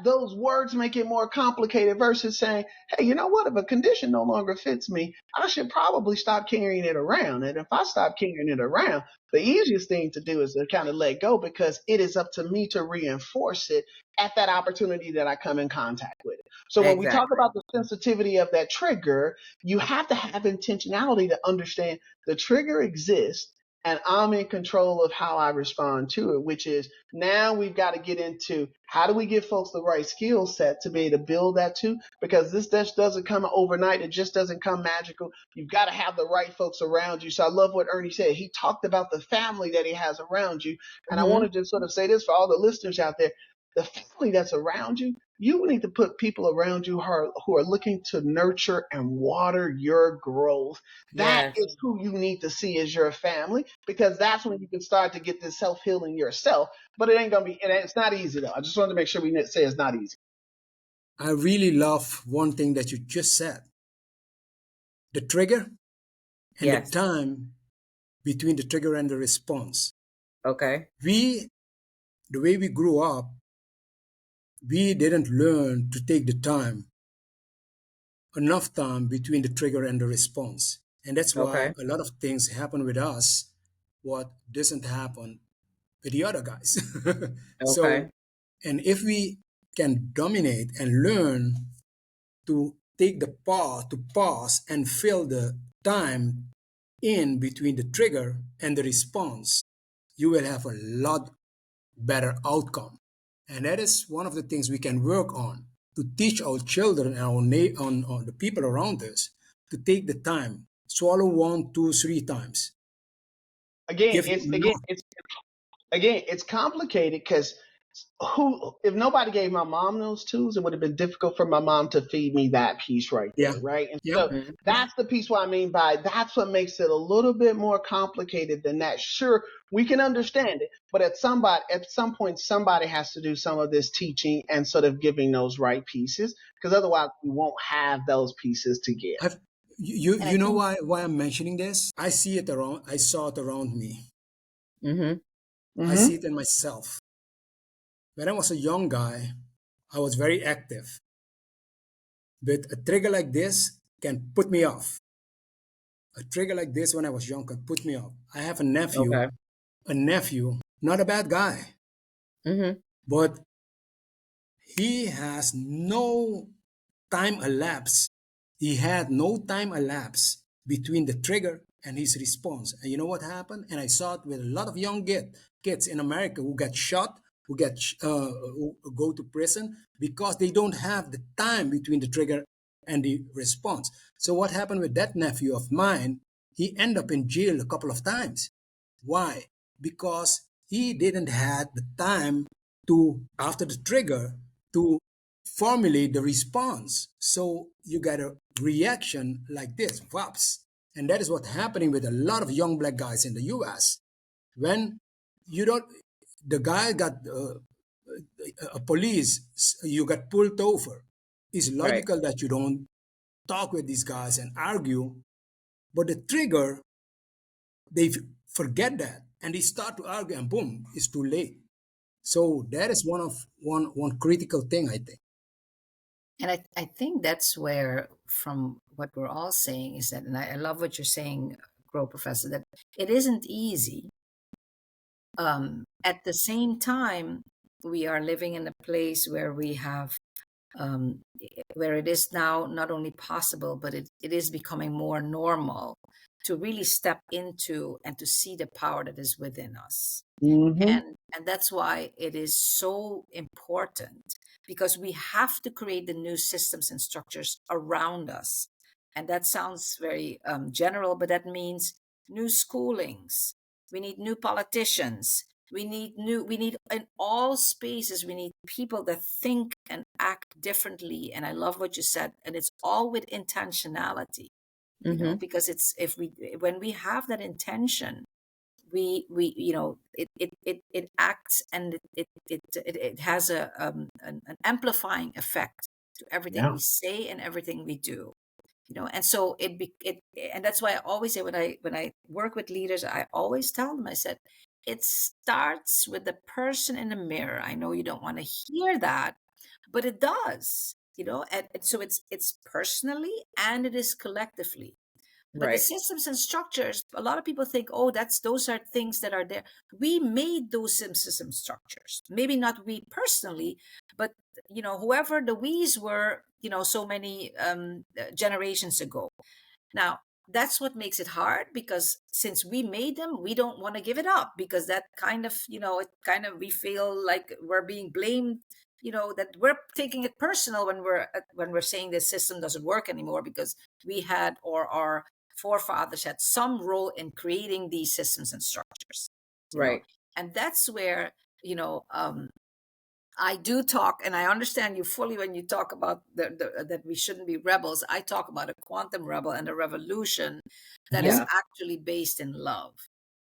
those words make it more complicated versus saying, hey, you know what? If a condition no longer fits me, I should probably stop carrying it around. And if I stop carrying it around, the easiest thing to do is to kind of let go, because it is up to me to reinforce it at that opportunity that I come in contact with it. So when we talk Exactly. about the sensitivity of that trigger, you have to have intentionality to understand the trigger exists and I'm in control of how I respond to it, which is now we've got to get into how do we give folks the right skill set to be able to build that too, because this just doesn't come overnight. It just doesn't come magical. You've got to have the right folks around you. So I love what Erney said. He talked about the family that he has around you. And I Mm-hmm. want to just sort of say this for all the listeners out there. The family that's around you, you need to put people around you who are looking to nurture and water your growth. That Yes. is who you need to see as your family, because that's when you can start to get this self healing yourself. But it ain't gonna be. It's not easy though. I just wanted to make sure we say it's not easy. I really love one thing that you just said: the trigger and the Yes. time between the trigger and the response. Okay. The way we grew up, we didn't learn to take the time, enough time between the trigger and the response. And that's why Okay. a lot of things happen with us, what doesn't happen with the other guys. So, Okay. and if we can dominate and learn to take the pause and fill the time in between the trigger and the response, you will have a lot better outcome. And that is one of the things we can work on, to teach our children and on the people around us to take the time, swallow 1, 2, 3 times. Again, Give it's no, it's complicated because who if nobody gave my mom those tools, it would have been difficult for my mom to feed me that piece right yeah, there, right? And yep. so Mm-hmm. that's the piece what I mean by that's what makes it a little bit more complicated than that. Sure, we can understand it, but at some point somebody has to do some of this teaching and sort of giving those right pieces, because otherwise we won't have those pieces to give. I've, you And I you know think why I'm mentioning this? I saw it around me. Mm-hmm. I see Mm-hmm. it in myself. When I was a young guy, I was very active, but a trigger like this can put me off. A trigger like this when I was young can put me off. I have Okay. a nephew, not a bad guy, Mm-hmm. but he has no time elapsed. He had no time elapsed between the trigger and his response. And you know what happened? And I saw it with a lot of young kids in America who get shot, who go to prison because they don't have the time between the trigger and the response. So what happened with that nephew of mine? He ended up in jail a couple of times. Why? Because he didn't have the time to, after the trigger, to formulate the response. So you get a reaction like this, whoops. And that is what's happening with a lot of young black guys in the US. When you don't, the guy got a police, you got pulled over. It's Right. logical that you don't talk with these guys and argue, but the trigger, they forget that and they start to argue and boom, it's too late. So that is one critical thing, I think. and I think that's where, from what we're all saying, is that, and I love what you're saying, Grow Professor, that it isn't easy. At the same time, we are living in a place where we have where it is now not only possible, but it is becoming more normal to really step into and to see the power that is within us. Mm-hmm. And that's why it is so important, because we have to create the new systems and structures around us. And that sounds very general, but that means new schoolings. We need new politicians. We need in all spaces, we need people that think and act differently. And I love what you said. And it's all with intentionality, Mm-hmm. because it's, if we, when we have that intention, we it acts, and it has an amplifying effect to everything Yeah. we say and everything we do. And so and that's why I always say, when I work with leaders, I always tell them, I said, it starts with the person in the mirror. I know you don't want to hear that, but it does, and so it's personally and it is collectively. But the Right. systems and structures, a lot of people think, oh, those are things that are there. We made those system structures. Maybe not we personally, but whoever the we's were, so many generations ago. Now, that's what makes it hard, because since we made them, we don't want to give it up, because that kind of, we feel like we're being blamed, that we're taking it personal when we're saying this system doesn't work anymore, because we had, or our forefathers had, some role in creating these systems and structures. Right. And that's where, I do talk, and I understand you fully when you talk about that we shouldn't be rebels. I talk about a quantum rebel and a revolution that is Yeah. actually based in love,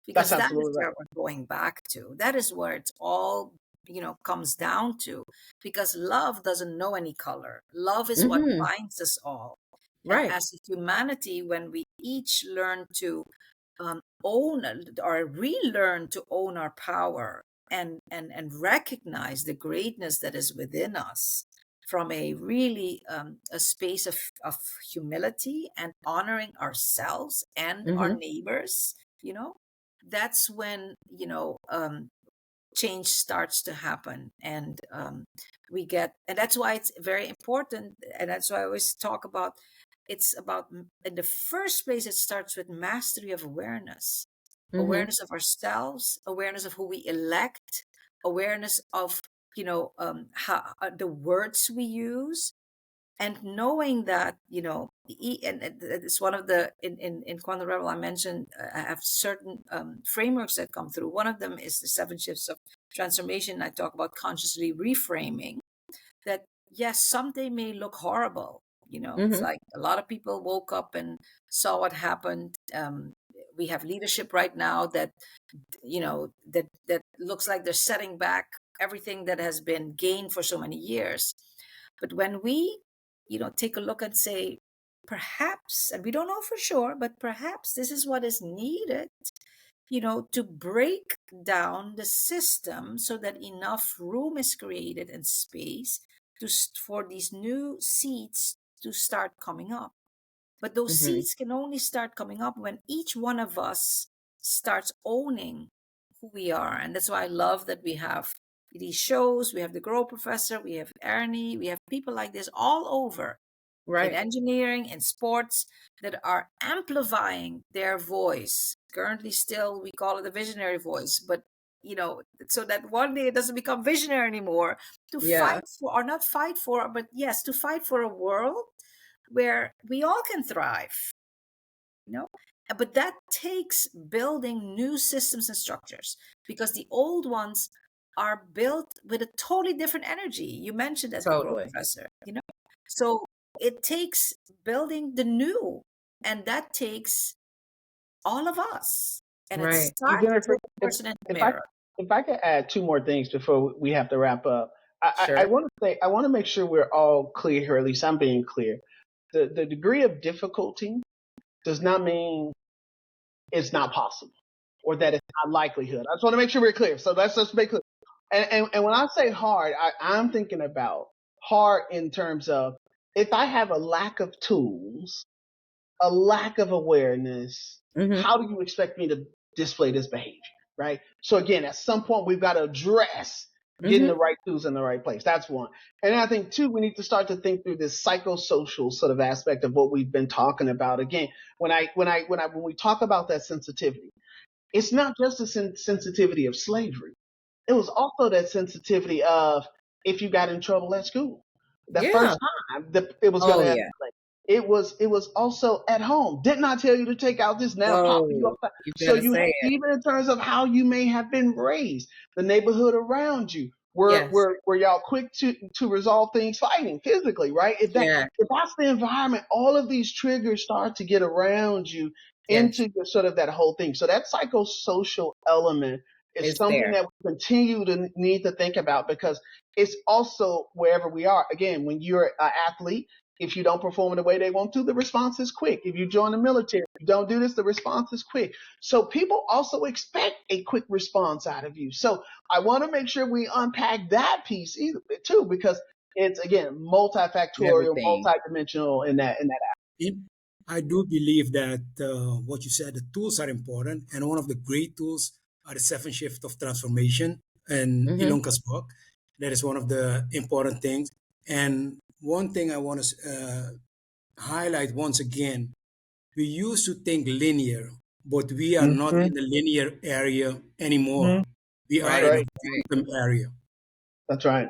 because That's that is absolutely where right. we're going back to. That is where it's all comes down to, because love doesn't know any color. Love is what Mm-hmm. binds us all. And Right. as a humanity, when we each learn to own or relearn to own our power, and recognize the greatness that is within us, from a really a space of humility and honoring ourselves and our Mm-hmm. neighbors, that's when change starts to happen. And and that's why it's very important, and that's why I always talk about, it's about, in the first place, it starts with mastery of awareness. Mm-hmm. Awareness of ourselves, awareness of who we elect, awareness of how the words we use, and knowing that and it's one of the, in Quantum Rebel, I mentioned, I have certain frameworks that come through. One of them is the 7 shifts of transformation. I talk about consciously reframing that. Yes, someday may look horrible. It's Mm-hmm. like a lot of people woke up and saw what happened. We have leadership right now that that looks like they're setting back everything that has been gained for so many years. But when we take a look and say, perhaps, and we don't know for sure, but perhaps this is what is needed, to break down the system, so that enough room is created and space for these new seeds to start coming up. But those Mm-hmm. seeds can only start coming up when each one of us starts owning who we are. And that's why I love that we have these shows. We have the Growfessor, we have Erney, we have people like this all over, in Right. engineering, in sports, that are amplifying their voice. Currently, still, we call it a visionary voice, but so that one day it doesn't become visionary anymore. To Yeah. fight for, or not fight for, but yes, to fight for a world where we all can thrive. But that takes building new systems and structures, because the old ones are built with a totally different energy. You mentioned that, the growth Totally. professor. So it takes building the new, and that takes all of us, and it Right. starts Jennifer, with the person in the if I mirror. if I could add two more things before we have to wrap up, I Sure. want to say, I want to make sure we're all clear here. At least I'm being clear. The degree of difficulty does not mean it's not possible, or that it's not likelihood. I just want to make sure we're clear. So let's just make clear. And when I say hard, I'm thinking about hard in terms of, if I have a lack of tools, a lack of awareness, Mm-hmm. how do you expect me to display this behavior? Right. So again, at some point we've got to address getting Mm-hmm. the right tools in the right place. That's one. And then I think two, we need to start to think through this psychosocial sort of aspect of what we've been talking about. Again, when we talk about that sensitivity, it's not just the sensitivity of slavery. It was also that sensitivity of, if you got in trouble at school, the Yeah. first time it was going Oh to yeah. escalate. It was also at home. Didn't I tell you to take out this nail? Pop you Oh, upside. you So better you have, say it. even in terms of how you may have been raised, the neighborhood around you, Yes. were y'all quick to resolve things fighting physically, right? Yeah. If that's the environment, all of these triggers start to get around you Yes. into sort of that whole thing. So that psychosocial element is It's something there. that we continue to need to think about, because it's also wherever we are. Again, when you're an athlete, if you don't perform in the way they want to, the response is quick. If you join the military, if you don't do this, the response is quick. So people also expect a quick response out of you. So I want to make sure we unpack that piece either, too, because it's again multifactorial, Everything. multidimensional in that. I do believe that what you said, the tools are important, and one of the great tools are the 7 shifts of transformation in Mm-hmm. Illonka's book. That is one of the important things. And one thing I want to highlight once again, we used to think linear, but we are not Mm-hmm. in the linear area anymore. We are Right. in Right. a quantum area. That's right.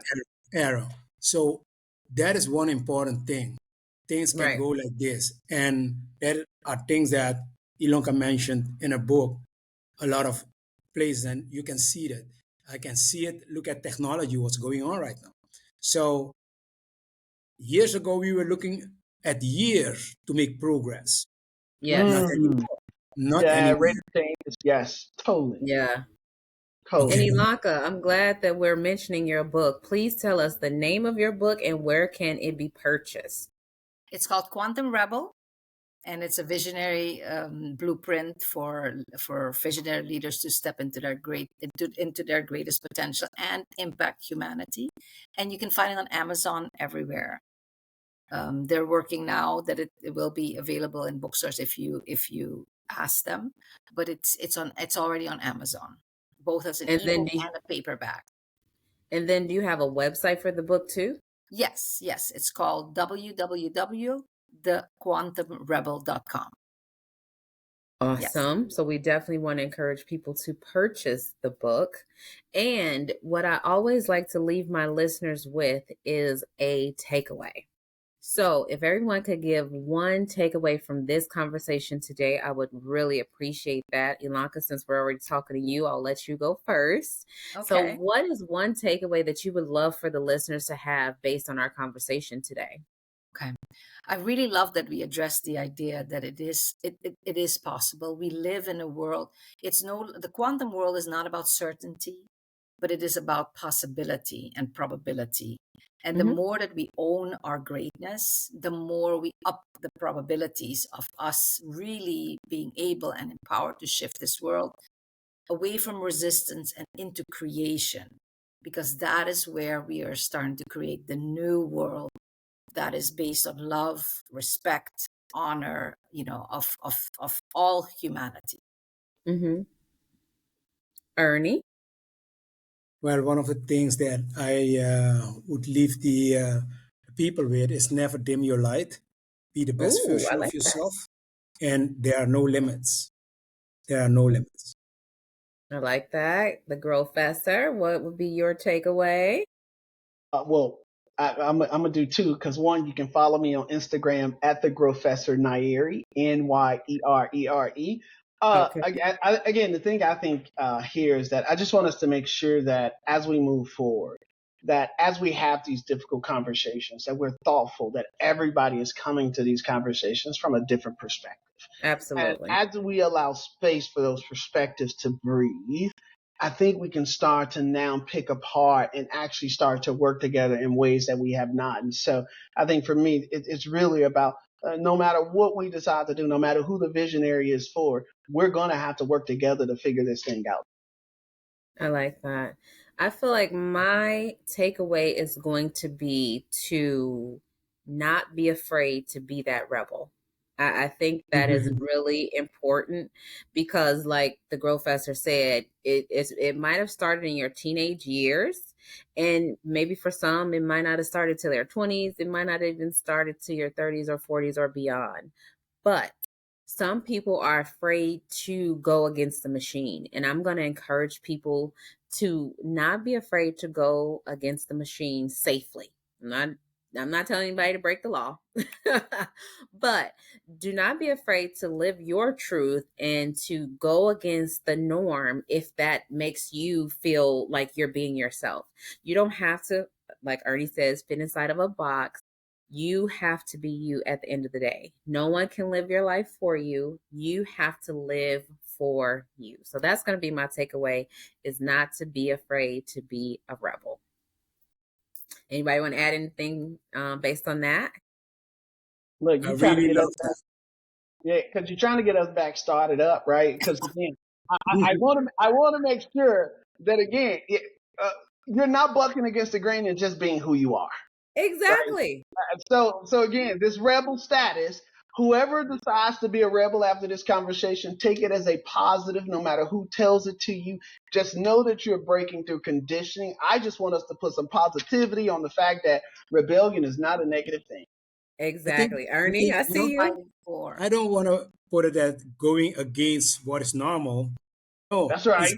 Era. So that is one important thing. Things can Right. go like this. And there are things that Illonka mentioned in her book, a lot of places, and you can see that. I can see it. Look at technology, what's going on right now. So years ago, we were looking at years to make progress. Yes. Not Mm. anymore. Not Yeah, rate anymore. of change. Yes, totally. Yeah. And Okay. Illonka, I'm glad that we're mentioning your book. Please tell us the name of your book and where can it be purchased? It's called Quantum Rebel, and it's a visionary blueprint for visionary leaders to step into their greatest potential and impact humanity. And you can find it on Amazon everywhere. They're working now that it will be available in bookstores if you ask them, but it's already on Amazon, both as an And then ebook and a paperback. do you have a website for the book too? Yes, it's called www.thequantumrebel.com. Awesome. Yes. So we definitely want to encourage people to purchase the book. And what I always like to leave my listeners with is a takeaway. So if everyone could give one takeaway from this conversation today, I would really appreciate that. Illonka, since we're already talking to you, I'll let you go first. So Okay. what is one takeaway that you would love for the listeners to have based on our conversation today? Okay. I really love that we address the idea that it is possible. We live in a world, the quantum world is not about certainty, but it is about possibility and probability. And the Mm-hmm. more that we own our greatness, the more we up the probabilities of us really being able and empowered to shift this world away from resistance and into creation, because that is where we are starting to create the new world that is based on love, respect, honor, of all humanity. Mm-hmm. Erney? Well, one of the things that I would leave the people with is never dim your light. Be the best Ooh, I version of like that. yourself, and there are no limits. There are no limits. I like that. The Growfessor, what would be your takeaway? Well, I'm gonna do two because one, you can follow me on Instagram at the Growfessor Nyeri, Nyerere. Okay. Again, the thing I think here is that I just want us to make sure that as we move forward, that as we have these difficult conversations, that we're thoughtful, that everybody is coming to these conversations from a different perspective. And Absolutely. as we allow space for those perspectives to breathe, I think we can start to now pick apart and actually start to work together in ways that we have not. And so I think for me, it's really about no matter what we decide to do, no matter who the visionary is for, we're going to have to work together to figure this thing out. I like that. I feel like my takeaway is going to be to not be afraid to be that rebel. I think that is really important because, like the Growfessor said, it might have started in your teenage years, and maybe for some, it might not have started till their 20s. It might not have even started to your 30s or 40s or beyond. But some people are afraid to go against the machine. And I'm going to encourage people to not be afraid to go against the machine safely. I'm not telling anybody to break the law, but do not be afraid to live your truth and to go against the norm if that makes you feel like you're being yourself. You don't have to, like Erney says, fit inside of a box. You have to be you at the end of the day. No one can live your life for you. You have to live for you. So that's going to be my takeaway, is not to be afraid to be a rebel. Anybody want to add anything based on that? Look, I you trying to really get us love back, yeah, because you're trying to get us back started up, right? Because again, I want to make sure that again, you're not bucking against the grain and just being who you are. Exactly. So again, this rebel status, whoever decides to be a rebel after this conversation, take it as a positive, no matter who tells it to you. Just know that you're breaking through conditioning. I just want us to put some positivity on the fact that rebellion is not a negative thing. Exactly. Erney, think, I see you. Fighting for. I don't want to put it that going against what is normal. No, That's right.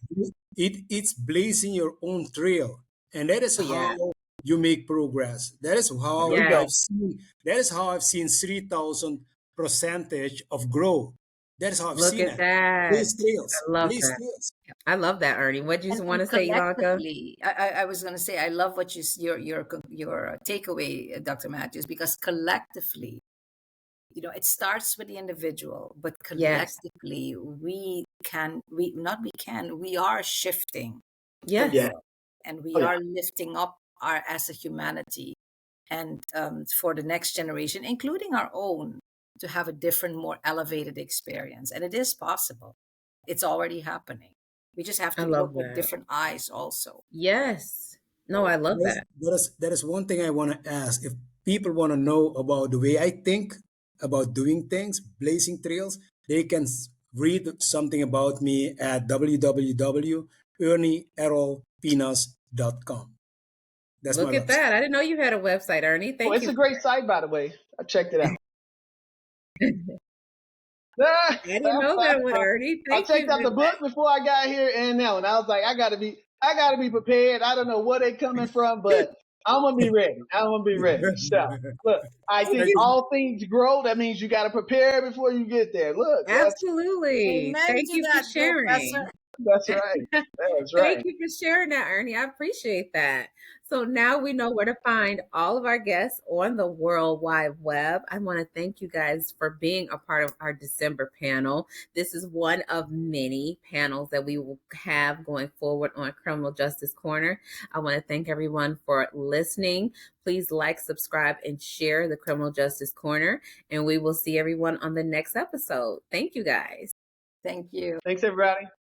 it's blazing your own trail, and that is Oh, yeah. how you make progress. That is There how we Yes. go. I've seen. That is how I've seen 3,000% of growth. That is how I've Look seen at it. that. Blaze trails, I love blaze that. trails. I love that, Erney. What do you want to And say, Illonka? collectively, I was going to say, I love what your takeaway, Dr. Matthews, because collectively, it starts with the individual, but Yes. collectively, we are shifting the Yes. Yeah. world, and we Oh, yeah. are lifting up our as a humanity, and for the next generation, including our own, to have a different, more elevated experience. And it is possible. It's already happening. We just have I to love look with that. different eyes also. Yes. No, I love that. That is one thing I want to ask. If people want to know about the way I think about doing things, blazing trails, they can read something about me at www.erneypinas.com. That's my Look at website. that. I didn't know you had a website, Erney. Oh, Thank it's you. a great site, by the way. I checked it out. I didn't know that one, Erney. I Thank checked you out for the book that. before I got here, and now, and I was like, I gotta be prepared. I don't know where they coming from, but I'm gonna be ready. I'm gonna be ready. So, look, I Thank think you. all things grow. That means you gotta prepare before you get there. Look, Absolutely. Amen Thank to you for that, sharing. Growfessor. that's right. That's Thank right. you for sharing that, Erney. I appreciate that. So now we know where to find all of our guests on the World Wide Web. I want to thank you guys for being a part of our December panel. This is one of many panels that we will have going forward on Criminal Justice Corner. I want to thank everyone for listening. Please like, subscribe, and share the Criminal Justice Corner. And we will see everyone on the next episode. Thank you guys. Thank you. Thanks, everybody.